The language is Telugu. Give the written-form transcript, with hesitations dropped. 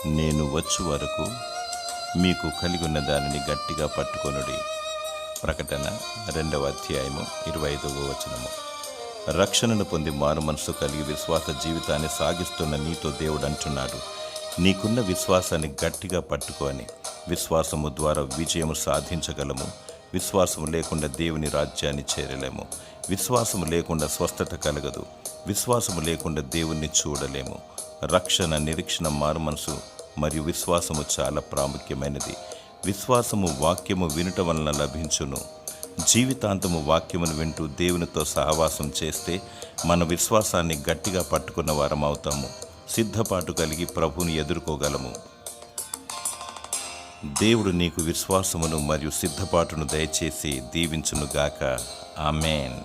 నేను వచ్చు వరకు మీకు కలిగి ఉన్న దానిని గట్టిగా పట్టుకొనుడి. ప్రకటన 2వ అధ్యాయము 25వ వచనము. రక్షణను పొంది మారు మనసు కలిగి విశ్వాస జీవితాన్ని సాగిస్తున్న నీతో దేవుడు అంటున్నాడు, నీకున్న విశ్వాసాన్ని గట్టిగా పట్టుకొని విశ్వాసము ద్వారా విజయము సాధించగలము. విశ్వాసము లేకుండా దేవుని రాజ్యాన్ని చేరలేము. విశ్వాసము లేకుండా స్వస్థత కలగదు. విశ్వాసము లేకుండా దేవుణ్ణి చూడలేము. రక్షణ, నిరీక్షణ, మారుమనసు మరియు విశ్వాసము చాలా ప్రాముఖ్యమైనది. విశ్వాసము వాక్యము వినుట వలన లభించును. జీవితాంతము వాక్యమును వింటూ దేవునితో సహవాసం చేస్తే మన విశ్వాసాన్ని గట్టిగా పట్టుకున్న వారం అవుతాము. సిద్ధపాటు కలిగి ప్రభువుని ఎదుర్కోగలము. దేవుడు నీకు విశ్వాసమును మరియు సిద్ధపాటును దయచేసి దీవించునుగాక. ఆమేన్.